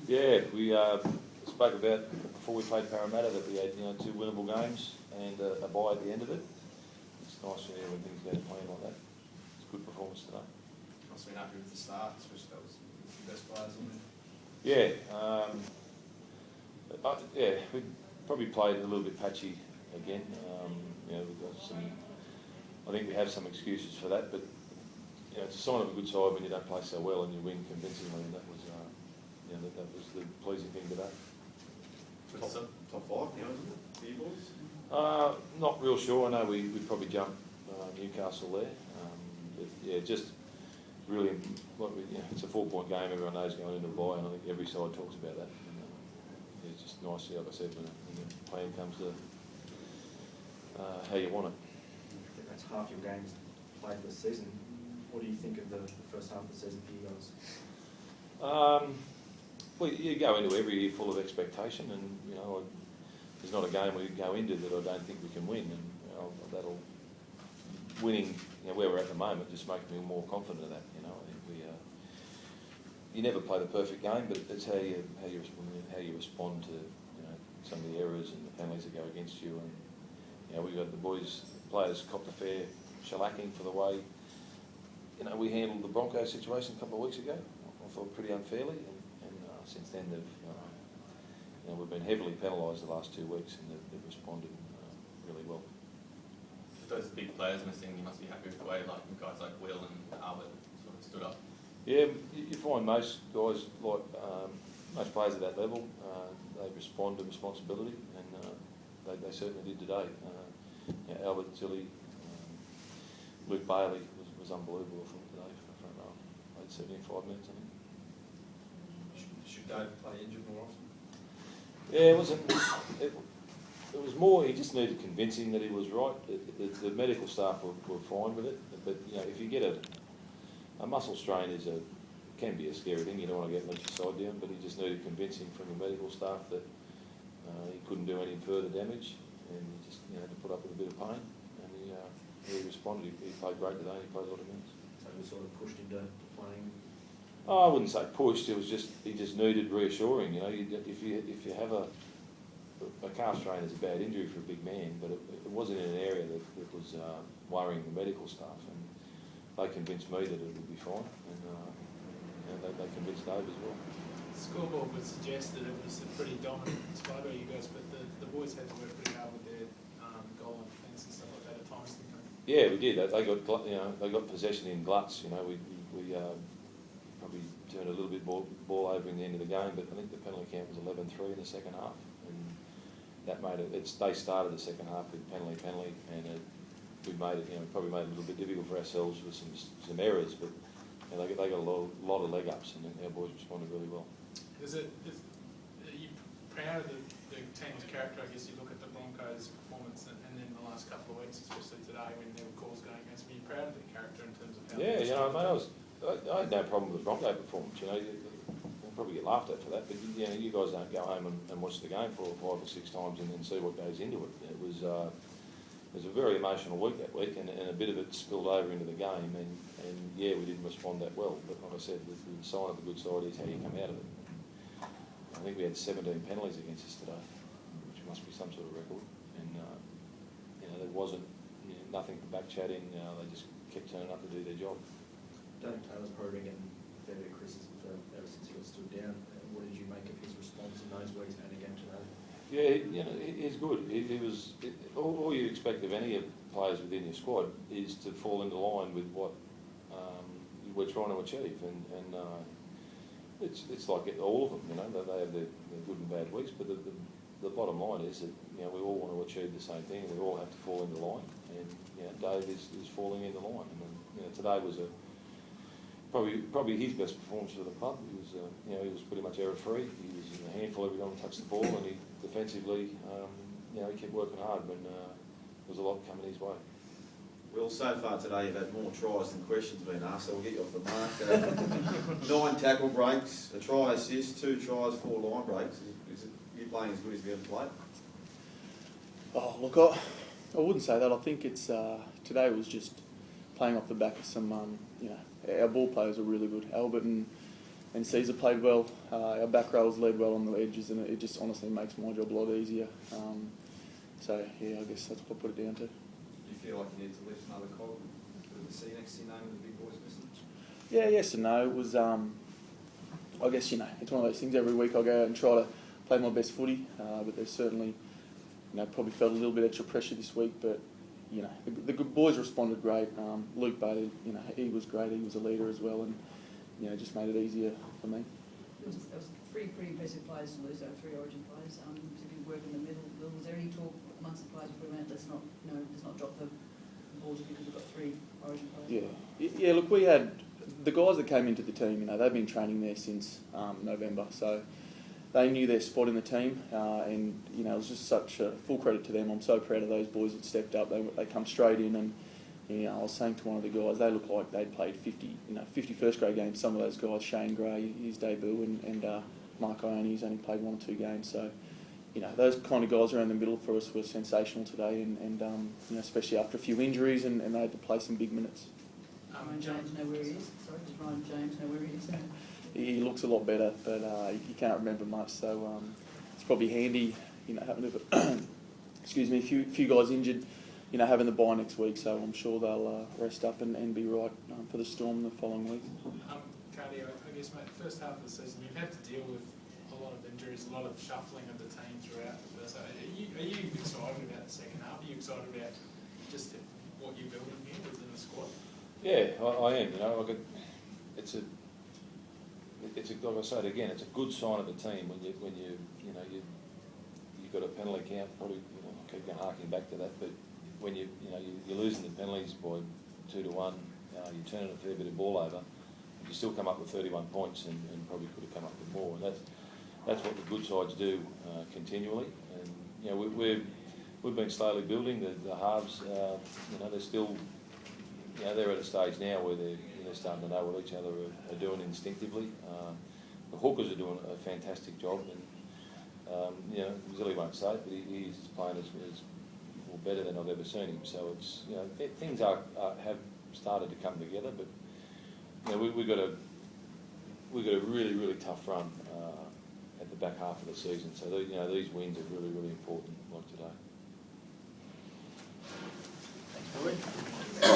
Yeah, we spoke about before we played Parramatta that we had 2 winnable games and a bye at the end of it. It's nice when things go to plan like that. It's a good performance today. Must have been happy with the start, especially that was the best players in there. Yeah, we probably played a little bit patchy again. We've got some. I think we have some excuses for that, but it's a sign of a good side when you don't play so well and you win convincingly. And that was, that was the pleasing thing today. Top 5 now, isn't it, for you boys? Not real sure. I know we'd probably jump Newcastle there. Just really, it's a 4-point game. Everyone knows going into a bye, and I think every side talks about that. And, it's just nice, like I said, when the plan comes to how you want it. I think that's half your games played this season. What do you think of the first half of the season for you guys? Well, you go into every year full of expectation, and there's not a game we go into that I don't think we can win, and that'll winning where we're at the moment just makes me more confident of that. I think you never play the perfect game, but it's how you respond to some of the errors and the penalties that go against you, and we got the players copped a fair shellacking for the way we handled the Broncos situation a couple of weeks ago. I thought pretty unfairly, and since then we've been heavily penalised the last 2 weeks, and they've responded really well. With those big players missing, you must be happy with the way guys like Will and Albert sort of stood up. Yeah, you find most guys, like most players at that level, they respond to responsibility, and they certainly did today. Albert, Zilly, Luke Bailey was unbelievable from today for the front row. Played 75 minutes, I think. Should Dave play injured more often? Yeah, it wasn't. It was more. He just needed convincing that he was right. The medical staff were fine with it, but if you get a muscle strain can be a scary thing. You don't want to get your side down, but he just needed convincing from the medical staff that he couldn't do any further damage, and he just had to put up with a bit of pain. And he responded. He played great today. He played a lot of minutes. So we sort of pushed into playing. Oh, I wouldn't say pushed. It was he just needed reassuring. If you have a calf strain is a bad injury for a big man, but it wasn't in an area that was worrying the medical staff, and they convinced me that it would be fine, and they convinced Dave as well. The scoreboard would suggest that it was a pretty dominant display by you guys, but the boys had to work pretty hard with their goal and defence and stuff like that at times. Yeah, we did. They got possession in gluts. We probably turned a little bit ball over in the end of the game, but I think the penalty count was 11-3 in the second half, and that made it. They started the second half with penalty, and we made it. Probably made it a little bit difficult for ourselves with some errors, but they got a lot of leg ups, and our boys responded really well. Are you proud of the team's character? I guess you look at the Broncos' performance, and then the last couple of weeks, especially today when there were calls going against me. Are you proud of the character in terms of how? Yeah, I had no problem with the Bronco performance. We'll probably get laughed at for that, but you guys don't go home and watch the game 4 or 5 or 6 times and then see what goes into it. It was a very emotional week that week, and a bit of it spilled over into the game, and we didn't respond that well. But like I said, the sign of a good side is how you come out of it. I think we had 17 penalties against us today, which must be some sort of record, and there wasn't nothing for back chatting. They just kept turning up to do their job. Danny Taylor's probably been getting a fair bit of criticism ever since he got stood down. What did you make of his response in those weeks and again today? Yeah, he's good. He was all you expect of any of players within your squad is to fall into line with what we're trying to achieve, and it's like all of them. They have their good and bad weeks, but the bottom line is that we all want to achieve the same thing. We all have to fall into line, and Dave is falling into line. Today was probably his best performance for the club. He was pretty much error free. He was in a handful every time he touched the ball, and he defensively, he kept working hard when there was a lot coming his way. Well, so far today you've had more tries than questions been asked, so we'll get you off the mark. 9 tackle breaks, a try assist, 2 tries, 4 line breaks. Is you playing as good as you ever played? Oh, look, I wouldn't say that. I think it's today was just playing off the back of some, our ball players are really good. Albert and and Caesar played well. Our back rowers led well on the edges, and it just honestly makes my job a lot easier. So yeah, I guess that's what I put it down to. Do you feel like you need to lift another cog with the C next to your name and the big boys missing? Yeah, yes and no. It was, I guess, you know, it's one of those things. Every week I go out and try to play my best footy, but there's certainly, you know, probably felt a little bit extra pressure this week. But you know, the good boys responded great. Luke Bailey, you know, he was great. He was a leader as well, and you know, just made it easier for me. There was three pretty impressive players to lose, three Origin players. To be work in the middle. Was there any talk amongst the players before we went, let's not drop the ball just because we've got three Origin players? Yeah. Look, we had the guys that came into the team. You know, they've been training there since November, so they knew their spot in the team, and you know, it was just such a full credit to them. I'm so proud of those boys that stepped up. They come straight in, and you know, I was saying to one of the guys, they look like they'd played 50 first grade games. Some of those guys, Shane Gray, his debut, and Mark Ione, he's only played 1 or 2 games. So, you know, those kind of guys around the middle for us were sensational today, and you know, especially after a few injuries, and they had to play some big minutes. Ryan James know where he is? Sorry, does Ryan James know where he is? He looks a lot better, but you can't remember much. So it's probably handy, you know, having a few guys injured, you know, having the bye next week. So I'm sure they'll rest up and be right for the Storm the following week. Cardi, I guess, mate, first half of the season, you've had to deal with a lot of injuries, a lot of shuffling of the team throughout. So are you excited about the second half? Are you excited about just what you're building here within the squad? Yeah, I am. You know, like it's like I said again, it's a good sign of the team when you've got a penalty count. Probably, you know, I keep harking back to that, but when you're losing the penalties by 2 to 1, you're turning a fair bit of ball over. You still come up with 31 points and probably could have come up with more. And that's what the good sides do continually. And you know, we've been slowly building the halves. You know, they're still, you know, they're at a stage now where they're starting to know what each other are doing instinctively. The hookers are doing a fantastic job, and you know, Zilly won't say it, but he's playing as better than I've ever seen him. So it's, you know, things have started to come together, but you know, we've got a really, really tough run at the back half of the season. So you know, these wins are really, really important, like today. Thanks, Billy.